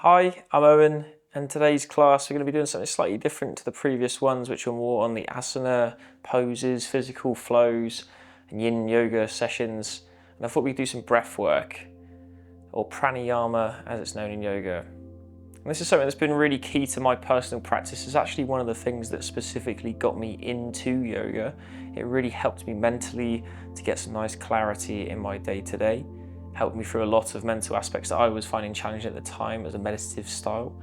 Hi, I'm Owen, and today's class we're going to be doing something slightly different to the previous ones, which are more on the asana, poses, physical flows, and yin yoga sessions. And I thought we'd do some breath work, or pranayama as it's known in yoga. And this is something that's been really key to my personal practice. It's actually one of the things that specifically got me into yoga. It really helped me mentally to get some nice clarity in my day-to-day. Helped me through a lot of mental aspects that I was finding challenging at the time as a meditative style.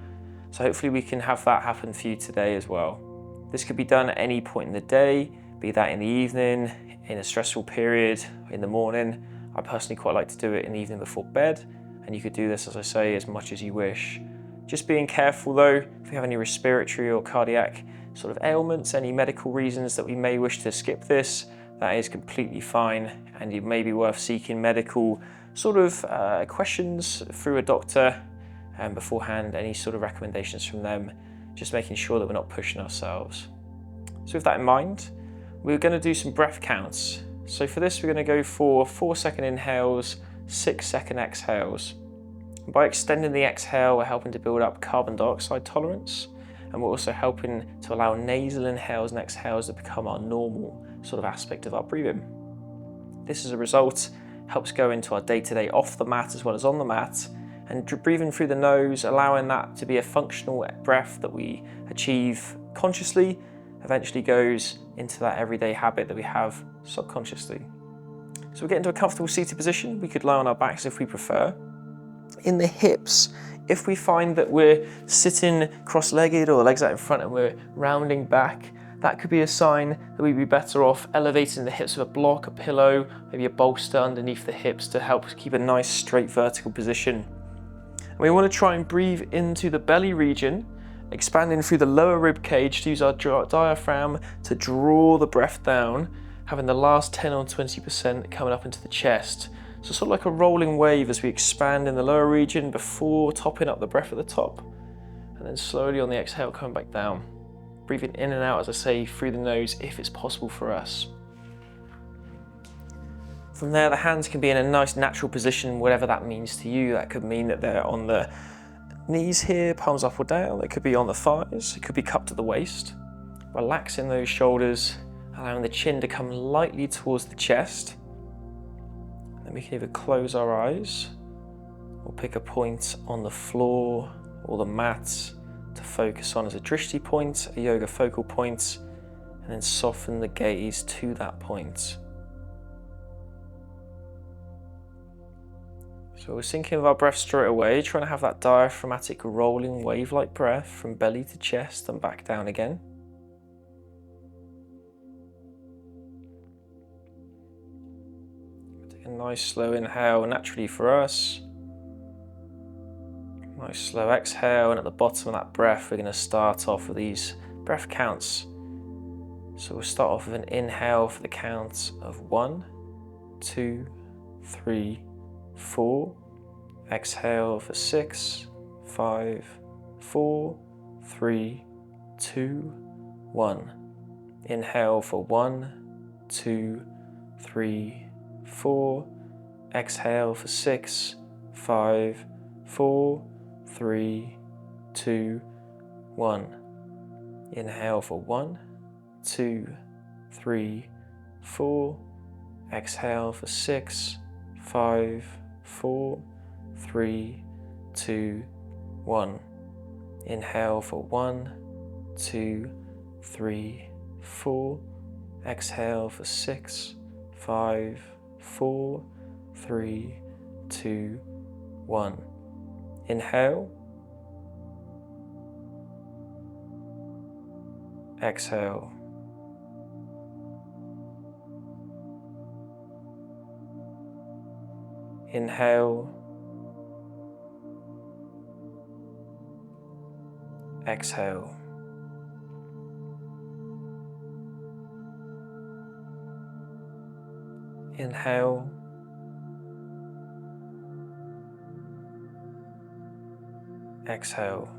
So hopefully we can have that happen for you today as well. This could be done at any point in the day, be that in the evening, in a stressful period, in the morning. I personally quite like to do it in the evening before bed, and you could do this, as I say, as much as you wish. Just being careful though, if you have any respiratory or cardiac sort of ailments, any medical reasons that we may wish to skip this, that is completely fine, and it may be worth seeking medical sort of questions through a doctor beforehand, any sort of recommendations from them, just making sure that we're not pushing ourselves. So with that in mind, we're going to do some breath counts. So for this, we're going to go for 4-second inhales, 6-second exhales. By extending the exhale, we're helping to build up carbon dioxide tolerance, and we're also helping to allow nasal inhales and exhales to become our normal sort of aspect of our breathing. This, as a result, helps go into our day-to-day off the mat as well as on the mat, and breathing through the nose, allowing that to be a functional breath that we achieve consciously, eventually goes into that everyday habit that we have subconsciously. So we get into a comfortable seated position. We could lie on our backs if we prefer. In the hips, if we find that we're sitting cross-legged or legs out in front and we're rounding back, that could be a sign that we'd be better off elevating the hips with a block, a pillow, maybe a bolster underneath the hips to help keep a nice straight vertical position. And we want to try and breathe into the belly region, expanding through the lower rib cage to use our diaphragm to draw the breath down, having the last 10 or 20% coming up into the chest. So sort of like a rolling wave as we expand in the lower region before topping up the breath at the top, and then slowly on the exhale coming back down. Breathing in and out, as I say, through the nose if it's possible for us. From there, the hands can be in a nice natural position, whatever that means to you. That could mean that they're on the knees here, palms up or down. They could be on the thighs. It could be cupped to the waist. Relaxing those shoulders, allowing the chin to come lightly towards the chest. Then we can either close our eyes or pick a point on the floor or the mat to focus on as a drishti point, a yoga focal point, and then soften the gaze to that point. So we're syncing with our breath straight away, trying to have that diaphragmatic rolling wave-like breath from belly to chest and back down again. Take a nice slow inhale naturally for us. Nice slow exhale, and at the bottom of that breath we're going to start off with these breath counts. So we'll start off with an inhale for the count of 1, 2, 3, 4. Exhale for 6, 5, 4, 3, 2, 1. Inhale for 1, 2, 3, 4. Exhale for 6, 5, 4, 3, 2, 1. Inhale for 1, 2, 3, 4. Exhale for 6, 5, 4, 3, 2, 1. Inhale for 1, 2, 3, 4. Exhale for 6, 5, 4, 3, 2, 1. Inhale. Exhale. Inhale. Exhale. Inhale. Exhale.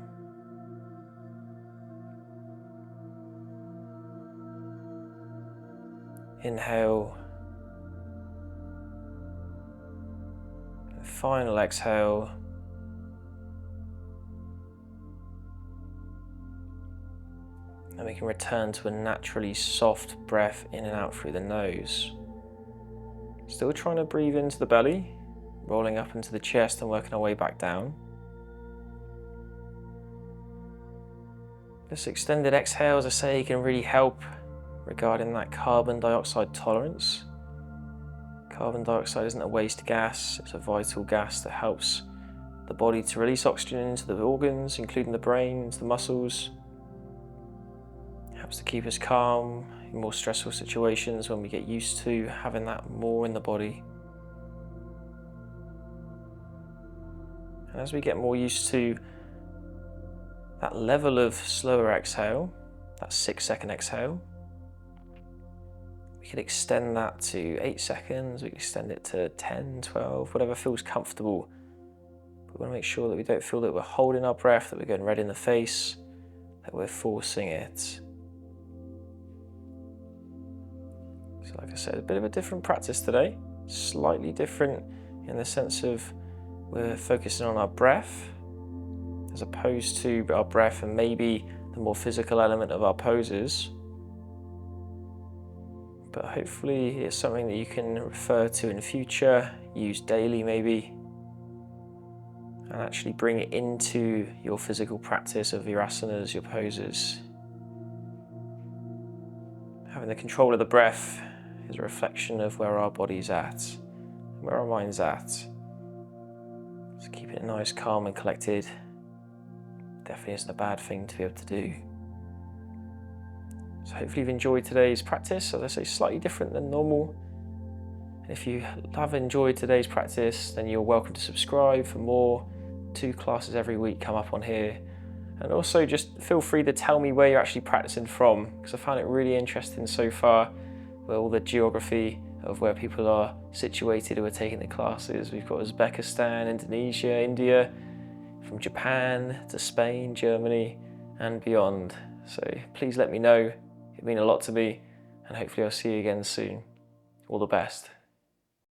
Inhale. Final exhale. And we can return to a naturally soft breath in and out through the nose. Still trying to breathe into the belly, rolling up into the chest and working our way back down. This extended exhale, as I say, can really help regarding that carbon dioxide tolerance. Carbon dioxide isn't a waste gas, it's a vital gas that helps the body to release oxygen into the organs, including the brains, the muscles. It helps to keep us calm in more stressful situations when we get used to having that more in the body. And as we get more used to that level of slower exhale, that 6-second exhale, we can extend that to 8 seconds, we can extend it to 10, 12, whatever feels comfortable. But we want to make sure that we don't feel that we're holding our breath, that we're going red in the face, that we're forcing it. So like I said, a bit of a different practice today, slightly different in the sense of we're focusing on our breath as opposed to our breath and maybe the more physical element of our poses. But hopefully it's something that you can refer to in the future, use daily maybe, and actually bring it into your physical practice of your asanas, your poses. Having the control of the breath is a reflection of where our body's at, where our mind's at. So keeping it nice, calm and collected definitely isn't a bad thing to be able to do. So hopefully you've enjoyed today's practice. As I say, slightly different than normal. And if you have enjoyed today's practice, then you're welcome to subscribe for more. 2 classes every week come up on here. And also just feel free to tell me where you're actually practicing from, because I found it really interesting so far, where all the geography of where people are situated who are taking the classes. We've got Uzbekistan, Indonesia, India, from Japan to Spain, Germany and beyond. So please let me know, it'd mean a lot to me, and hopefully I'll see you again soon. All the best.